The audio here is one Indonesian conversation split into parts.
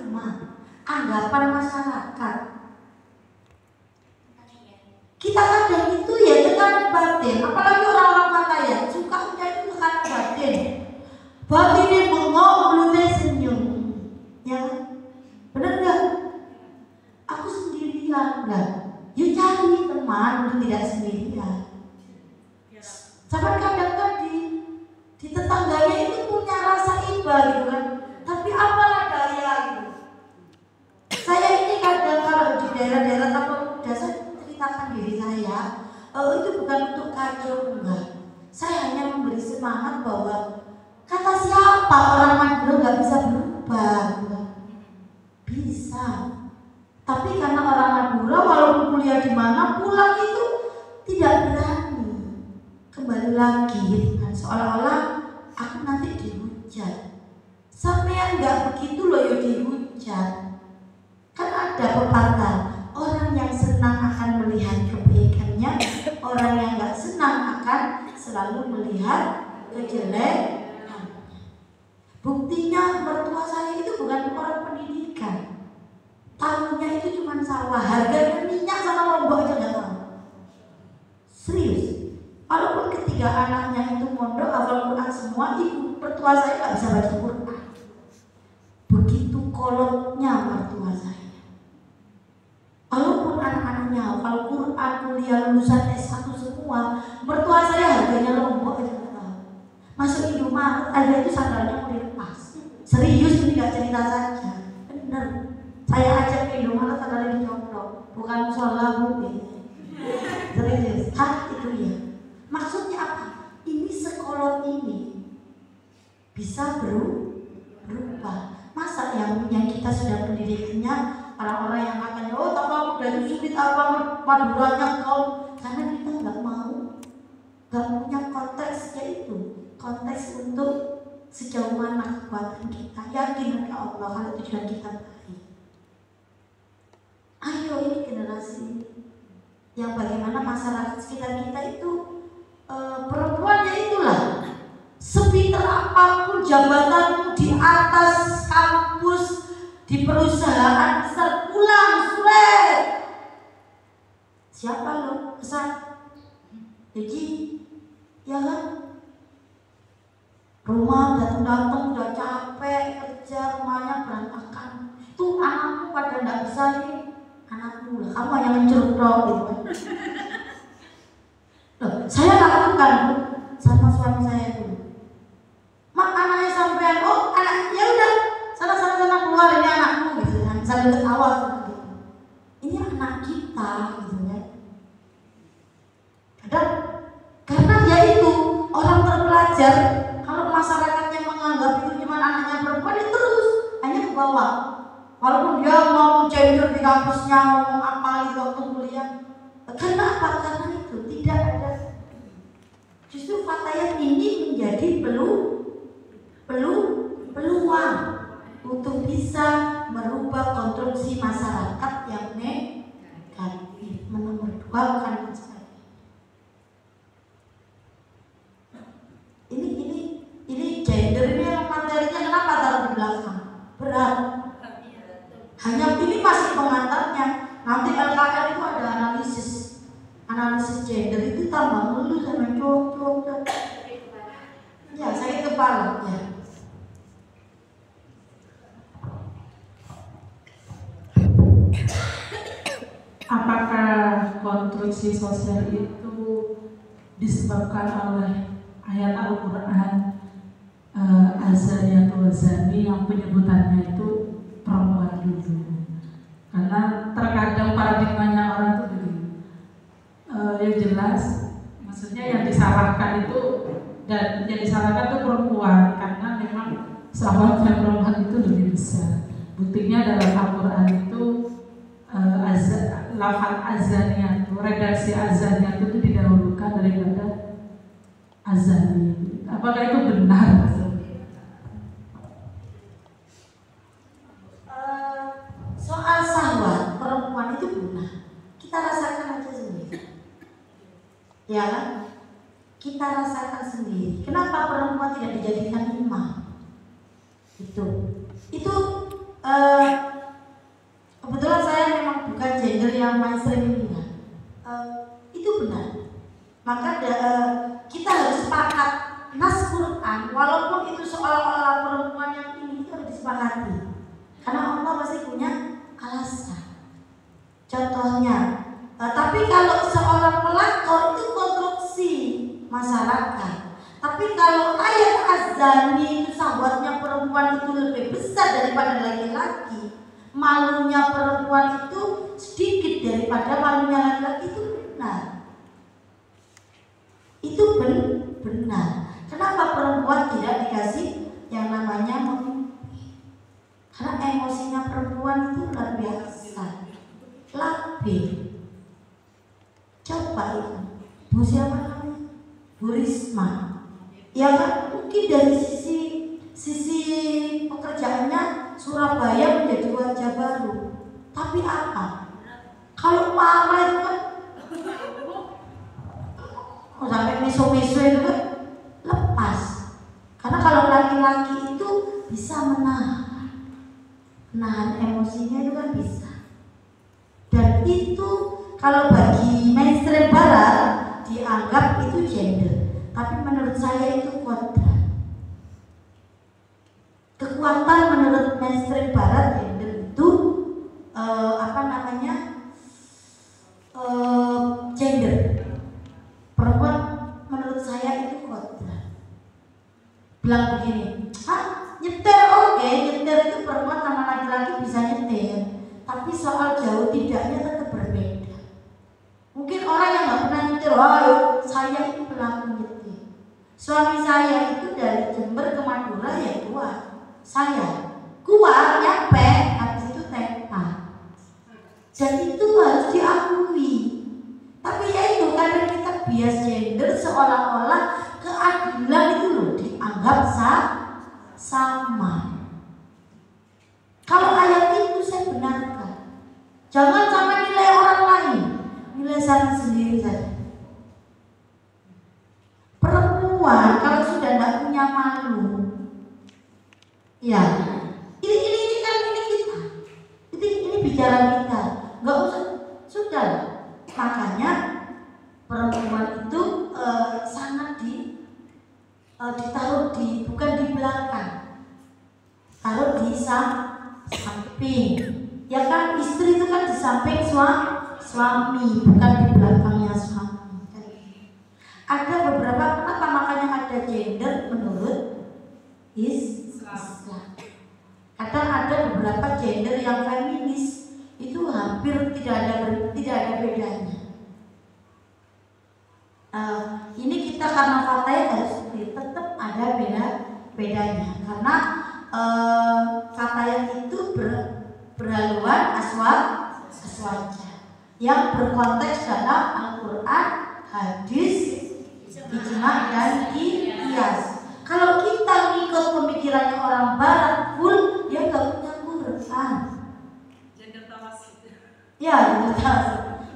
sama anggapan masyarakat. Kita kadang itu ya tekanan batin, apalagi orang-orang kata ya suka itu tekanan batin. Batinnya bengong, mulutnya senyum, ya benar nggak? Aku sendirian lah. Yuk cari teman untuk tidak sendirian. Sama kadang-kadang di tetangganya itu punya rasa iba gitu kan. Tapi apalah daya gitu. Saya ini kadang kalau di daerah-daerah atau saya ceritakan diri saya, itu bukan untuk kacau enggak. Saya hanya memberi semangat bahwa kata siapa orang Madura nggak bisa berubah, gitu. Bisa. Tapi karena orang Madura walaupun kuliah di mana pulang itu tidak berani kembali lagi, gitu kan. Seolah-olah aku nanti dihujat. Sampean nggak begitu loh ya dihujat. Kan ada pepatah, orang yang senang akan melihat kebaikannya, orang yang nggak senang akan selalu melihat kejelekan. Buktinya mertua saya itu bukan orang pendidikan, tahunya itu cuma sawah, harganya minyak sama lombok aja nggak tahu. Serius. Walaupun ketiga anaknya itu mondok hafal Quran semua, ibu mertua saya nggak bisa baca Quran. Begitu kolotnya mertua saya. Walaupun anak-anaknya hafal Quran, kuliah lulusan S1 semua, mertua saya harganya lombok aja nggak tahu. Masuk Indomaret aja itu sandalnya mau dilepas. Serius, ini nggak cerita saja, bener. Saya ajak ke Indomaret sandalnya dicomprok, bukan sholat bu. Serius, itu ya. Maksudnya apa? Ini sekolot ini bisa berubah. Masa yang kita sudah pendidikannya orang-orang yang katanya oh tapi aku dari sulit apa Maduranya kau, karena kita nggak punya konteksnya itu, konteks untuk sejauh mana kekuatan kita. Yakin ke Allah kalau tujuan kita baik. Ayo ini generasi yang bagaimana masyarakat sekitar kita itu perempuannya itulah sepinter apapun jabatanmu di atas kampus, di perusahaan besar, pulang sulit. Siapa lo? Kesan? Jadi, ya kan? Rumah datang udah capek kerja, rumahnya berantakan. Tuh anakmu pada nggak bisa nih, anakmu lah. Kamu yang mencerut gitu kan? Loh, saya lakukan sama suami saya dulu. Mak anaknya sampean, oh anak ya udah sana keluar ini anakmu gitu kan, sambil ketawa gitu. Ini anak kita gitu ya. Dan karena dia itu orang terpelajar, kalau masyarakatnya menganggap itu cuma anaknya perempuan itu terus hanya ke bawah. Walaupun dia mau gender di kampusnya ngomong apa gitu waktu kuliah. Kenapa? Karena itu tidak ada. Justru fatayat ini menjadi peluang untuk bisa merubah konstruksi masyarakat yang negatif, menomorduakan masyarakat. Ini gender ini yang materinya kenapa taruh di belakang? Berat. Hanya ini masih pengantarnya. Nanti LKR itu ada analisis gender itu tambah dulu sama cowok. Ya, saya kepala ya. Apakah konstruksi sosial itu disebabkan oleh ayat Al-Quran Azaniyatu wazani yang penyebutannya itu perempuan dulu? Karena terkadang paradigmanya orang itu begini, yang jelas maksudnya yang disalahkan itu dan yang disalahkan itu perempuan karena memang sahabatnya perempuan itu lebih besar. Buktinya dalam Al-Quran itu lafal azaniyah, redaksi azaniyah itu didahulukan daripada azaniyah. Apakah itu benar? Soal syahwat perempuan itu benar. Kita rasakan aja sendiri. Ya kan? Kita rasakan sendiri. Kenapa perempuan tidak dijadikan imam? Itu kebetulan saya memang bukan gender yang mainstream ini ya. Itu benar. Maka kita harus sepakat nas Quran, walaupun itu seolah-olah perempuan yang ini itu harus disepakati. Karena Allah masih punya alasan. Contohnya, tapi kalau seorang pelakor itu konstruksi masyarakat. Tapi kalau ayat az-zani itu sahabatnya perempuan itu lebih besar daripada laki-laki, malunya perempuan itu sedikit daripada malunya laki-laki, itu benar. Itu benar. Kenapa perempuan tidak dikasih yang namanya mimpi? Karena emosinya perempuan itu luar biasa. Labih. Coba itu Bu siapa namanya? Bu Risma. Ya kan mungkin dari sisi pekerjaannya Surabaya menjadi wajah baru. Tapi apa? Kalau marah itu kan sampai meso-meso itu kan lepas. Karena kalau laki-laki itu bisa menahan emosinya itu kan bisa. Dan itu kalau bagi mainstream barat dianggap itu gender. Tapi menurut saya itu kodrat. Kekuatan menurut mainstream barat gender itu gender. Perempuan menurut saya itu kodrat. Bilang begini, nyetir oke, nyetir itu perempuan sama laki-laki bisa nyetir. Tapi soal jauh tidaknya tetap berbeda. Mungkin orang yang nggak pernah nyetir, saya itu pelaku nyetir. Suami saya itu dari Jember ke Madura ya kuat. Saya kuat nyampe, habis itu TK. Dan itu harus diakui. Tapi ya itu kadang kita bias gender seolah-olah keadilan itu loh dianggap sama. Kalau ayat itu saya benarkan. Jangan sampai nilai orang lain, nilai saya sendiri saja. Perempuan kalau sudah tidak punya malu, ya ini kan ini kita, ini bicara kita, nggak usah sudah. Makanya perempuan itu sangat ditaruh bukan di belakang, taruh di samping. Ya kan istri itu kan di samping suami, bukan di belakangnya suami. Ada beberapa kenapa makanya ada gender menurut Islam. Kadang ada beberapa gender yang feminis itu hampir tidak ada bedanya. Ini kita karena fataya harus tetap ada bedanya karena fataya itu berhaluan aswaja yang berkonteks dalam Al-Quran, hadis, ijma dan qiyas. Kalau kita ngikut pemikirannya orang barat full, dia nggak punya Quran. Ya,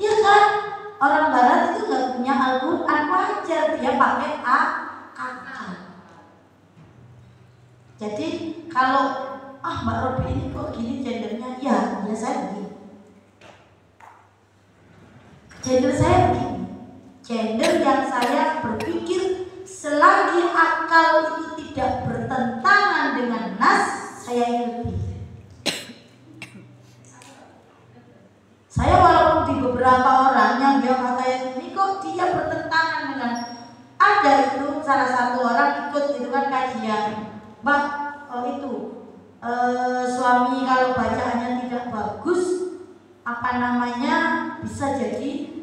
ya kan? Orang barat itu nggak punya Al-Quran, wajar dia pakai akal. Jadi kalau Mbak Robi ini kok gini gendernya, ya saya begini. Gender saya begini. Gender yang saya berpikir selagi akal itu tidak bertentangan dengan nas, saya ikuti. Saya walaupun di beberapa orang yang dia katanya ini kok dia bertentangan dengan, ada itu salah satu orang ikut itu kan kajian, Mbak suami kalau bacaannya tidak bagus bisa jadi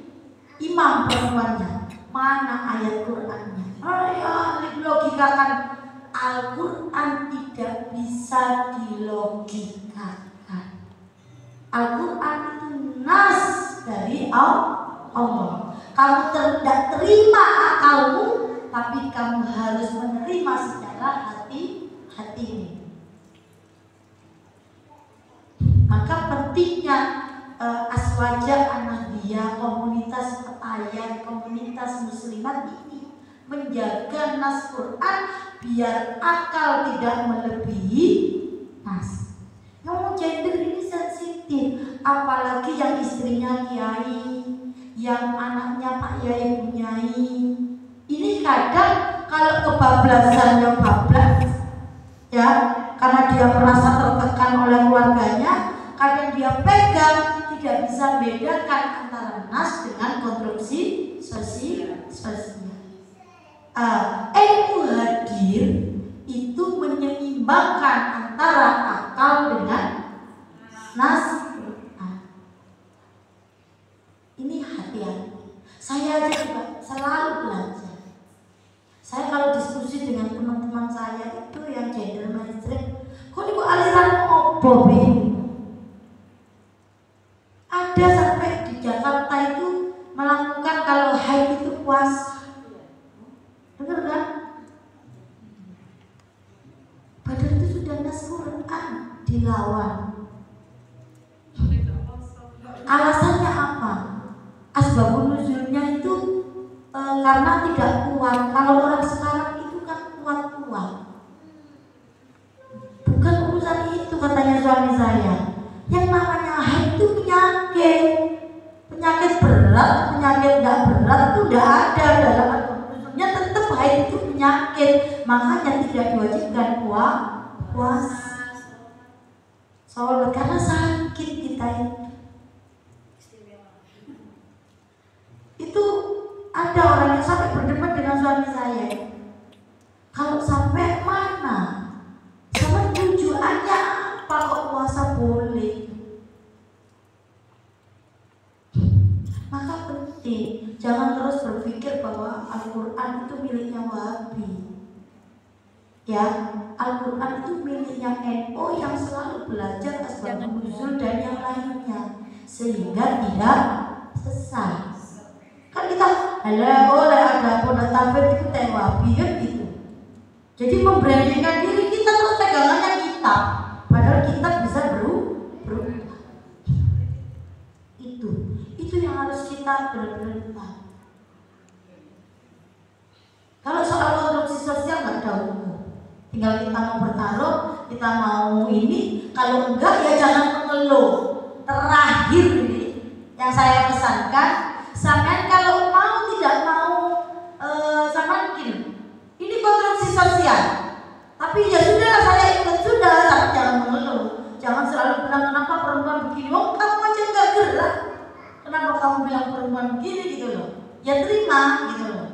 imam perempuannya, mana ayat Qurannya? Logikakan Al-Quran tidak bisa dilogikakan. Al-Quran itu nas dari Allah. Kamu tidak terima akalmu, tapi kamu harus menerima secara hati-hati. Maka pentingnya Aswaja An-Nahdiyah, komunitas ayat, komunitas muslimat ini menjaga nas Quran biar akal tidak melebihi nas. Ngomong apalagi yang istrinya kiai, yang anaknya Pak Yai Bu Nyai. Ini kadang kalau kebablasannya bablas ya, karena dia merasa tertekan oleh keluarganya, kadang dia pegang, tidak bisa bedakan antara nas dengan konstruksi sosial. Ilmu hadir itu menyeimbangkan antara akal dengan nas. Ini hati-hati. Saya aja juga selalu belajar. Saya kalau diskusi dengan teman-teman saya itu yang gender mainstream, kok ini kok aliran opo ini? Ada sampai di Jakarta itu melakukan kalau haid itu puasa. Dengar kan? Padahal itu sudah nas Quran dilawan. Alasannya apa? Asbabun nuzulnya itu karena tidak kuat. Kalau orang sekarang itu kan kuat-kuat. Bukan urusan itu katanya suami saya. Yang namanya haid itu penyakit. Penyakit berat, penyakit tidak berat itu tidak ada dalam asbabun tetap haid itu penyakit. Makanya tidak diwajibkan puasa. Soalnya karena sakit kita itu ada orang yang sampai berdebat dengan suami saya. Kalau sampai mana? Sama tujuannya apa kok puasa boleh? Maka penting jangan terus berpikir bahwa Al-Quran itu miliknya Wahabi. Ya, Al-Quran itu miliknya NU yang selalu belajar asbabun nuzul dan yang lainnya sehingga tidak sesat. Kan kita boleh ada pondok tafsir itu Wahabi kan gitu. Jadi membrandingkan diri kita terus pegangannya kitab, padahal kitab bisa berubah. Itu yang harus kita benar-benar tahu. Kalau soal konstruksi sosial nggak ada umur, tinggal kita mau bertaruh, kita mau ini. Kalau enggak ya jangan mengeluh. Terakhir ini yang saya pesankan. Sampai kalau mau tidak mau sama gini. Ini konstruksi sosial. Tapi ya sudah, saya ikut sudah, tapi jangan mengeluh. Jangan selalu bilang kenapa perempuan begini. Oh, kamu aja nggak gerak. Kenapa kamu bilang perempuan begini gitu loh? Ya terima gitu loh.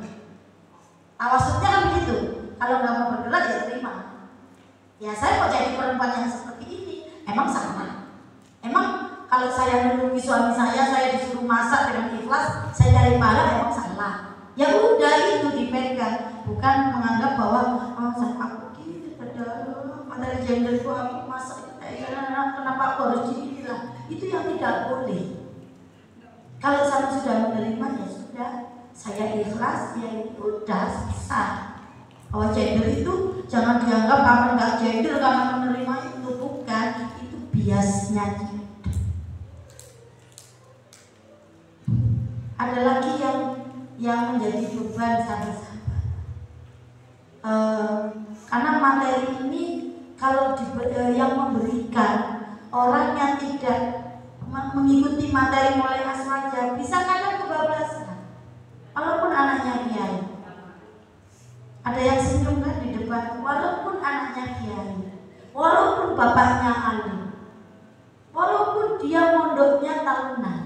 Maksudnya kan begitu. Kalau nggak mau bergerak ya terima. Ya saya mau jadi perempuan yang seperti ini. Emang sama. Emang kalau saya menunggu suami saya disuruh masak dengan ikhlas, saya cari pahala, emang salah. Ya udah itu dipegang, bukan menganggap bahwa aku gini pada genderku aku masak kenapa aku harus gini lah. Itu yang tidak boleh. Kalau saya sudah menerima ya sudah, saya ikhlas ya itu udah sah. Bahwa gender itu jangan dianggap kamu nggak gender karena menerima itu, bukan, itu biasnya. Ada lagi yang menjadi beban sahabat-sahabat. Karena materi ini kalau yang memberikan orang yang tidak mengikuti materi mulai aswaja bisa kadang kebablasan. Walaupun anaknya kiai, ada yang senyum kan di depan. Walaupun anaknya kiai, walaupun bapaknya alim, walaupun dia mondoknya tahunan.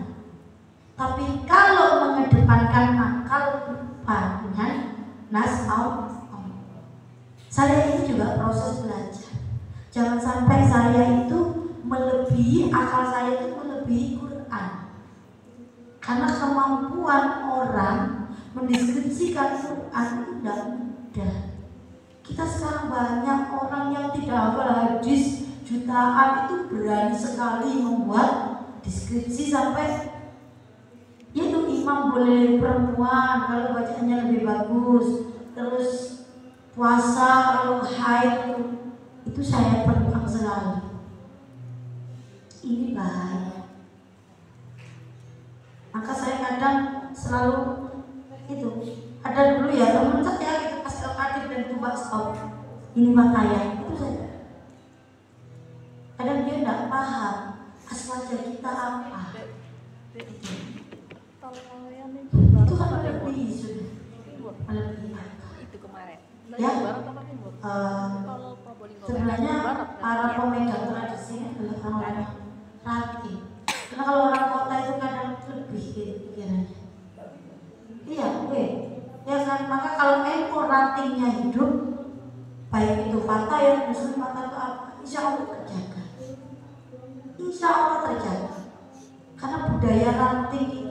Tapi kalau mengedepankan akal dengan nas Allah, saya ini juga proses belajar. Jangan sampai saya itu melebihi akal saya itu melebihi Quran. Karena kemampuan orang mendeskripsikan Quran tidak mudah. Kita sekarang banyak orang yang tidak hafal hadis jutaan itu berani sekali membuat deskripsi sampai itu imam boleh perempuan kalau bacaannya lebih bagus, terus puasa kalau haid itu saya penuh selalu. Ini bahaya. Maka saya kadang selalu itu ada dulu ya teman saya itu pas Al-Qadir dan coba stop ini makanya itu saja. Kadang dia tidak paham aswaja kita apa. Itu kan lebih sudah lebih Itu kemarin. ya. Barat apa timur? Kalau Probolinggo Sebenarnya barat kan? para pemegang tradisi adalah orang-orang rati. Karena kalau orang kota itu kadang lebih gitu pikirannya. Iya, oke. Ya kan, maka kalau ekor rantingnya hidup, baik itu fatah ya, muslim fatah itu apa, insya Allah terjaga. Insya Allah terjaga. Karena budaya ranting